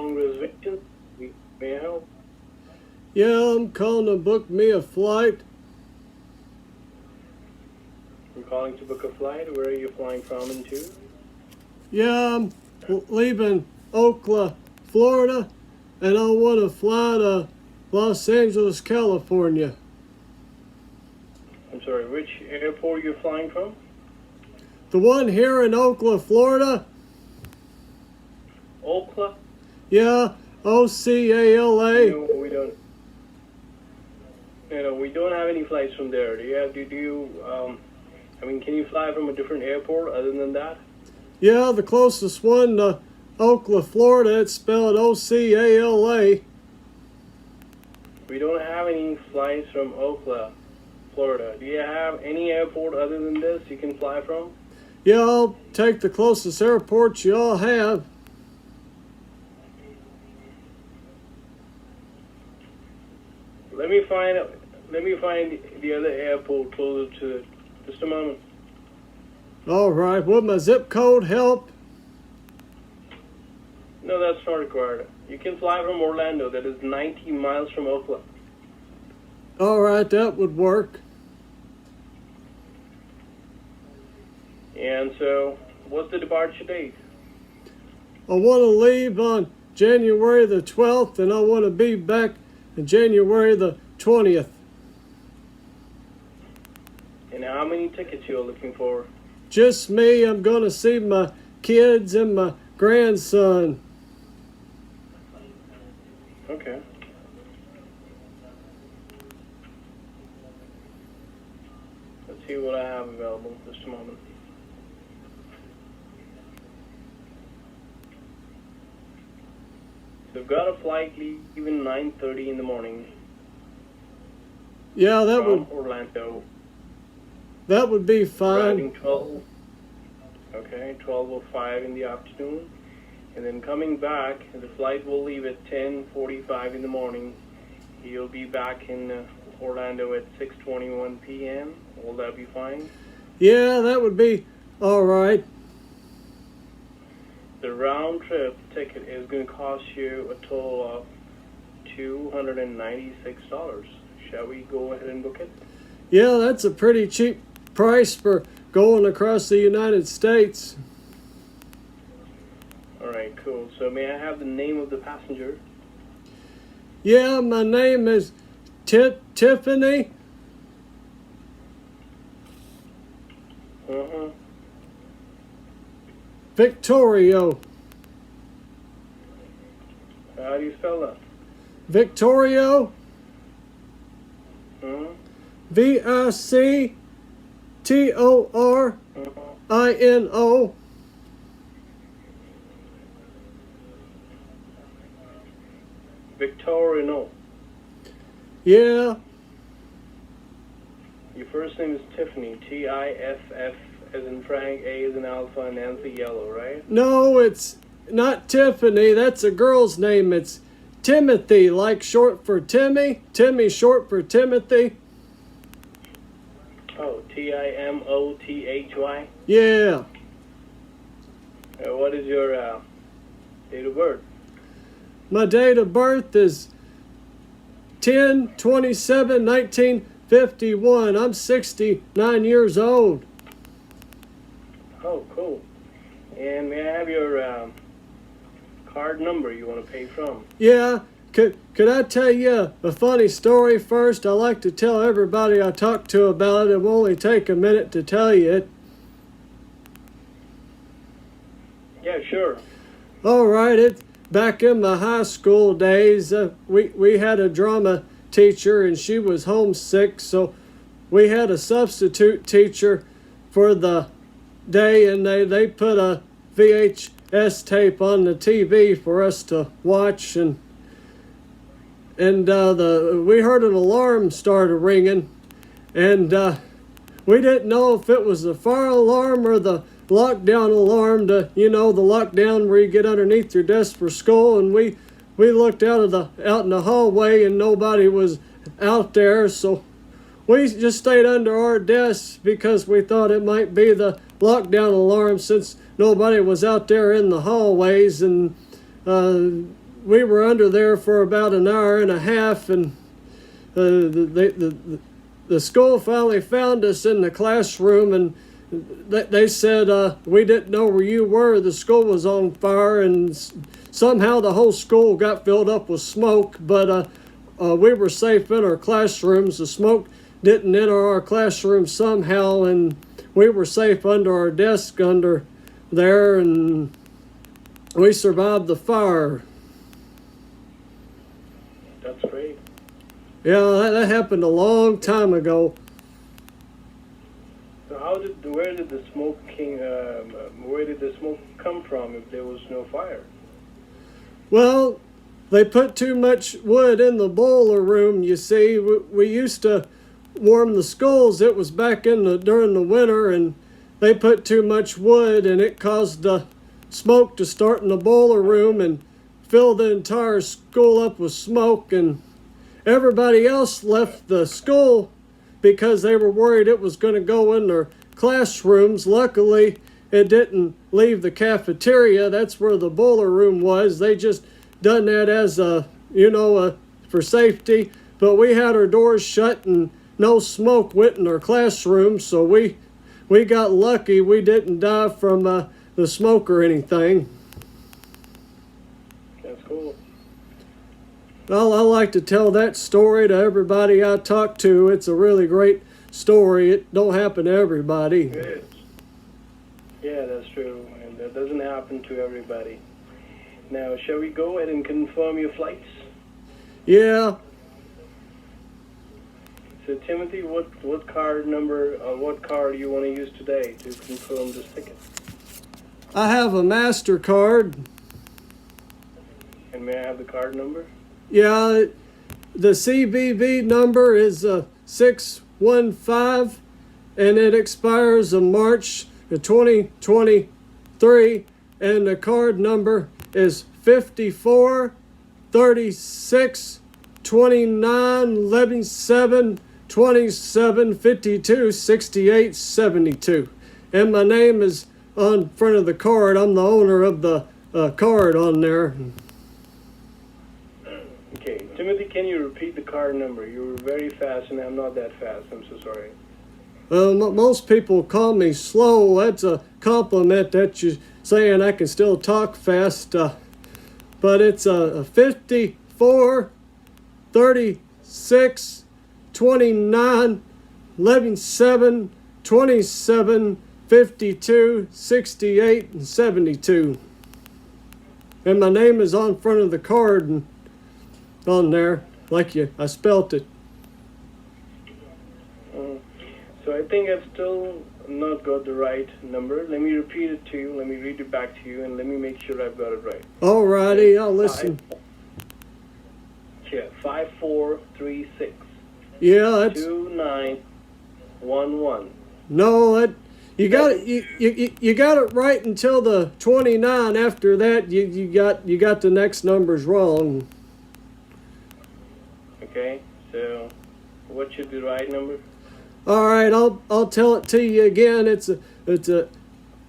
calling reservations. May I help? Yeah, I'm calling to book me a flight. I'm calling to book a flight. Where are you flying from and to? Yeah, I'm leaving Oakland, Florida, and I want to fly to Los Angeles, California. I'm sorry, which airport you're flying from? The one here in Oakland, Florida? Oakland? Yeah, Ocala. No, we don't. No, we don't have any flights from there. Can you fly from a different airport other than that? Yeah, the closest one to Oakland, Florida, it's spelled Ocala. We don't have any flights from Oakland, Florida. Do you have any airport other than this you can fly from? Yeah, I'll take the closest airport you all have. Let me find the other airport closer to it. Just a moment. All right, would my zip code help? No, that's not required. You can fly from Orlando. That is 90 miles from Oakland. All right, that would work. And so, what's the departure date? I want to leave on January the 12th, and I want to be back on January the 20th. And how many tickets you're looking for? Just me. I'm going to see my kids and my grandson. Okay. Let's see what I have available. Just a moment. So I've got a flight leaving 9:30 in the morning Yeah, that from would Orlando. be fine. Arriving 12:05 in the afternoon. And then coming back, the flight will leave at 10:45 in the morning. You'll be back in Orlando at 6:21 p.m. Will that be fine? Yeah, that would be all right. The round trip ticket is going to cost you a total of $296. Shall we go ahead and book it? Yeah, that's a pretty cheap price for going across the United States. All right, cool. So may I have the name of the passenger? Yeah, my name is Tiffany. Uh-huh. Victorio. How do you spell that? Victorio. Uh-huh. Victorino. Victorino. Yeah, Your first name is Tiffany. Tiff as in Frank, A as in Alpha, and Nancy Yellow, right? no, it's not Tiffany. That's a girl's name. It's Timothy, like short for Timmy. Timmy short for Timothy. Oh, Timothy. Yeah. What is your date of birth? My date of birth is 10/27/1951. I'm 69 years old. Oh, cool. And may I have your card number you want to pay from? Yeah, could I tell you a funny story first? I like to tell everybody I talk to about it. It will only take a minute to tell you it. Yeah, sure. All right, back in my high school days, we had a drama teacher and she was homesick, so we had a substitute teacher for the day, and they put a VHS tape on the TV for us to watch, and we heard an alarm started ringing, and we didn't know if it was the fire alarm or the lockdown alarm, the lockdown where you get underneath your desk for school. And we looked out in the hallway and nobody was out there, so we just stayed under our desks because we thought it might be the lockdown alarm, since nobody was out there in the hallways. And we were under there for about an hour and a half, and the school finally found us in the classroom, and they said we didn't know where you were. The school was on fire, and somehow the whole school got filled up with smoke, but we were safe in our classrooms. The smoke didn't enter our classroom somehow, and we were safe under our desk under there, and we survived the fire. That's great. Yeah, that happened a long time ago. So where did the smoke come from if there was no fire? Well, they put too much wood in the boiler room. You see, we used to warm the schools. It was back during the winter, and they put too much wood, and it caused the smoke to start in the boiler room and fill the entire school up with smoke. And everybody else left the school because they were worried it was going to go in their classrooms. Luckily, it didn't leave the cafeteria. That's where the boiler room was. They just done that as for safety. But we had our doors shut and no smoke went in our classroom, so we got lucky. We didn't die from the smoke or anything. That's cool. Well, I like to tell that story to everybody I talk to. It's a really great story. It don't happen to everybody. It is. Yeah, that's true. And that doesn't happen to everybody. Now, shall we go ahead and confirm your flights? Yeah. So, Timothy, what card do you want to use today to confirm this ticket? I have a MasterCard. And may I have the card number? Yeah, the CVV number is 615, and it expires in March 2023, and the card number is 54 36 29 11 7 27 52 68 72. And my name is on front of the card. I'm the owner of the card on there. Okay, Timothy, can you repeat the card number? You were very fast, and I'm not that fast. I'm so sorry. Most people call me slow. That's a compliment that you're saying I can still talk fast. But it's 54 36 29 11 7 27 52 68 and 72. And my name is on front of the card and on there, I spelt it. So I think I've still not got the right number. Let me repeat it to you. Let me read it back to you, and let me make sure I've got it right. Alrighty, I'll listen. 5436. Yeah, that's 2911. no. You got it. You got it right until the 29. After that, you got the next numbers wrong. Okay. So, what should be the right number? All right, I'll tell it to you again. It's a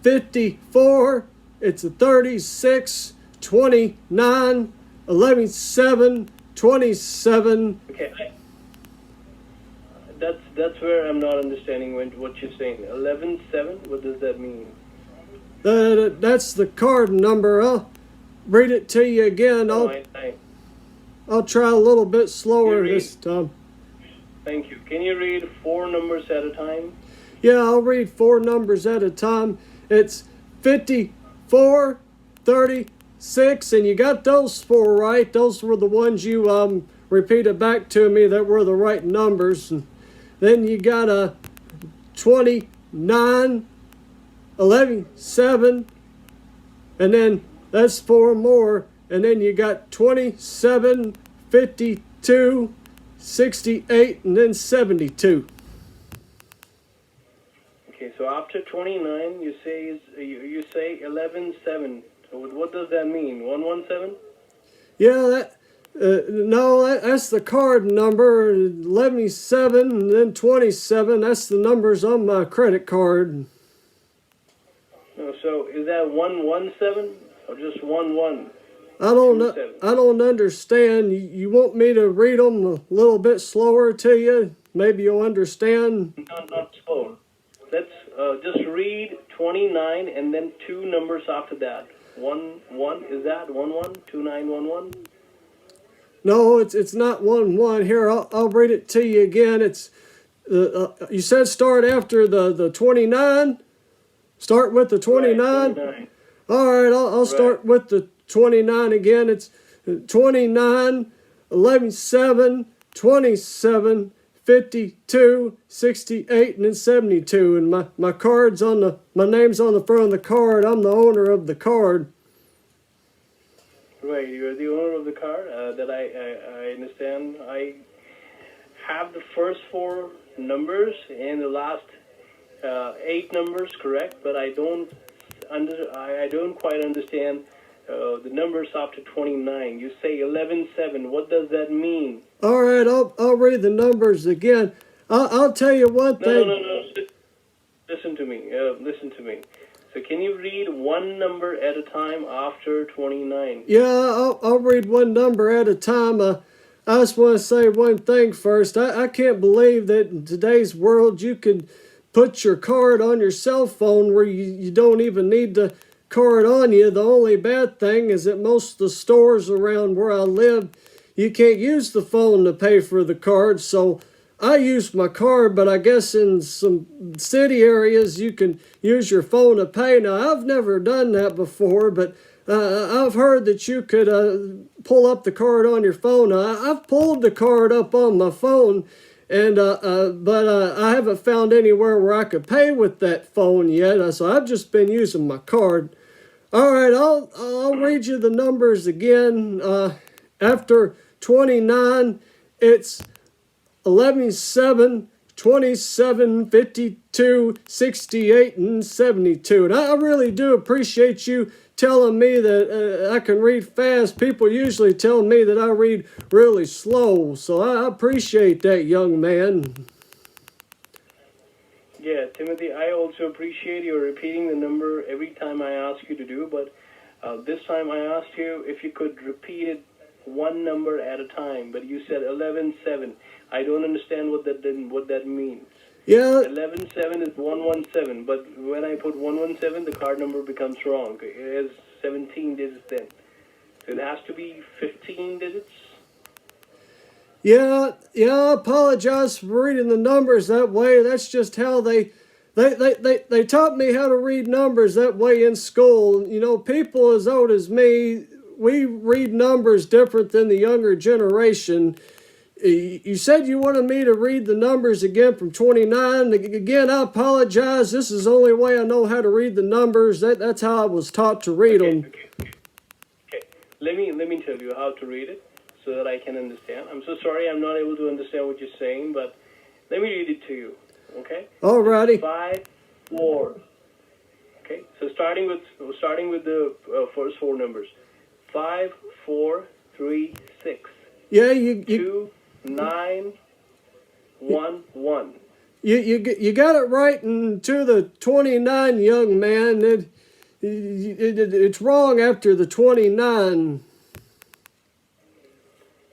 54. It's a 36, 29, 11, 7, 27. Okay. That's where I'm not understanding what you're saying. 11-7. What does that mean? That's the card number. I'll read it to you again. I'll try a little bit slower this time. Thank you. Can you read 4 numbers at a time? Yeah, I'll read 4 numbers at a time. It's 54, 36, and you got those 4 right. Those were the ones you repeated back to me that were the right numbers. And then you got a 29, 11, 7, and then that's 4 more. And then you got 27, 52, 68, and then 72. Okay, so after 29, you say 11-7. So what does that mean? 117? Yeah, that's the card number. 11-7 and then 27. That's the numbers on my credit card. No, so is that 117 or just 11? 27. I don't understand. You want me to read them a little bit slower to you? Maybe you'll understand. Not slow. Let's just read 29 and then two numbers after that. 1 is that 1 29 1 1? No, it's not 1-1. Here, I'll read it to you again. It's you said start after the 29. Start with the 29. Right, 29. All right, I'll start with the 29 again. It's 29, 11, 7, 27, 52, 68, and then 72. And my card's on my name's on the front of the card. I'm the owner of the card. Right, you're the owner of the car. That I understand. I have the first four numbers and the last 8 numbers correct, but I don't quite understand the numbers after 29. You say 11-7. What does that mean? All right, I'll read the numbers again. I'll tell you one thing. No. Listen to me. Listen to me. So can you read one number at a time after 29? Yeah, I'll read one number at a time. I just want to say one thing first. I can't believe that in today's world you could put your card on your cell phone where you don't even need the card on you. The only bad thing is that most of the stores around where I live, you can't use the phone to pay for the card. So I use my card, but I guess in some city areas you can use your phone to pay. Now, I've never done that before, but I've heard that you could pull up the card on your phone. I've pulled the card up on my phone, and but I haven't found anywhere where I could pay with that phone yet. So I've just been using my card. All right, I'll read you the numbers again. After 29, it's 11, 7, 27, 52, 68, and 72. And I really do appreciate you telling me that I can read fast. People usually tell me that I read really slow. So I appreciate that, young man. Yeah, Timothy, I also appreciate you repeating the number every time I ask you to do, but this time I asked you if you could repeat it one number at a time, but you said 11-7. I don't understand what that means. Yeah. 11-7 is 117, but when I put 117, the card number becomes wrong. It has 17 digits then. So it has to be 15 digits. Yeah, I apologize for reading the numbers that way. That's just how they taught me how to read numbers that way in school. You know, people as old as me, we read numbers different than the younger generation. You said you wanted me to read the numbers again from 29. Again, I apologize. This is the only way I know how to read the numbers. That's how I was taught to read them. Okay. Let me tell you how to read it so that I can understand. I'm so sorry I'm not able to understand what you're saying, but let me read it to you. Okay? Alrighty. 5, 4. Okay. So starting with the first 4 numbers. 5, 4, 3, 6. Yeah, 2, 9, 1, 1. You got it right into the 29, young man. It's wrong after the 29.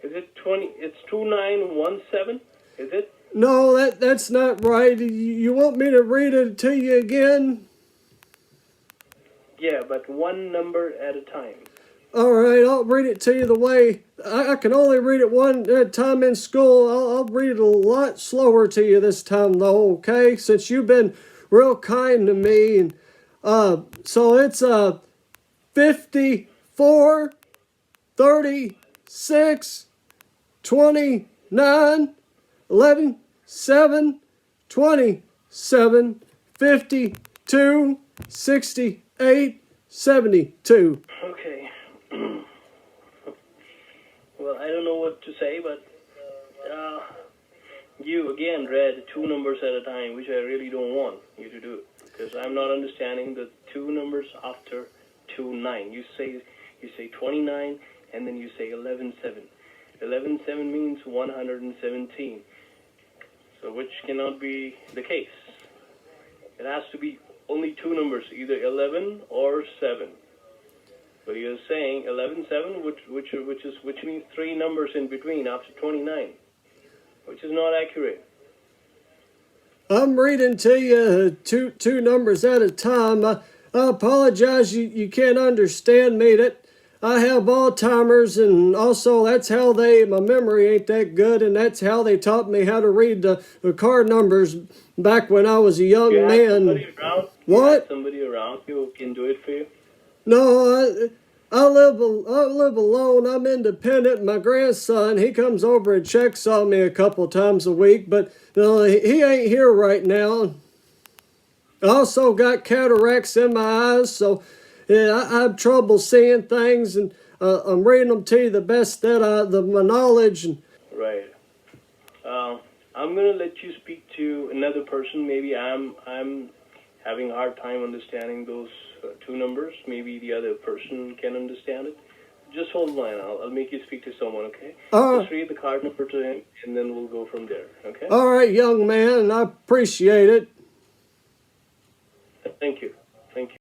Is it 20? It's 2917. Is it? No, that's not right. You want me to read it to you again? Yeah, but one number at a time. All right, I'll read it to you the way I can only read it one at a time in school. I'll read it a lot slower to you this time, though. Okay, since you've been real kind to me, and so it's 54, 36, 29, 11, 7, 27, 52, 68, 72. Okay. Well, I don't know what to say, but you again read 2 numbers at a time, which I really don't want you to do, because I'm not understanding the 2 numbers after 29. You say 29, and then you say 11-7. 11-7 means 117. So which cannot be the case. It has to be only 2 numbers, either 11 or 7. But you're saying 11.7, which means 3 numbers in between after 29, which is not accurate. I'm reading to you two numbers at a time. I apologize you can't understand me. That I have Alzheimer's, and also that's how my memory ain't that good, and that's how they taught me how to read the card numbers back when I was a young You have man. somebody around? What? You have somebody around who can do it for you? No, I live alone. I'm independent. My grandson, he comes over and checks on me a couple times a week, but no, he ain't here right now. I also got cataracts in my eyes, so yeah, I have trouble seeing things, and I'm reading them to you the best that my knowledge. And Right. I'm gonna let you speak to another person. Maybe I'm having a hard time understanding those 2 numbers. Maybe the other person can understand it. Just hold the line. I'll make you speak to someone, okay? Just read the card number to him, and then we'll go from there, okay? All right, young man, I appreciate it. Thank you. Thank you.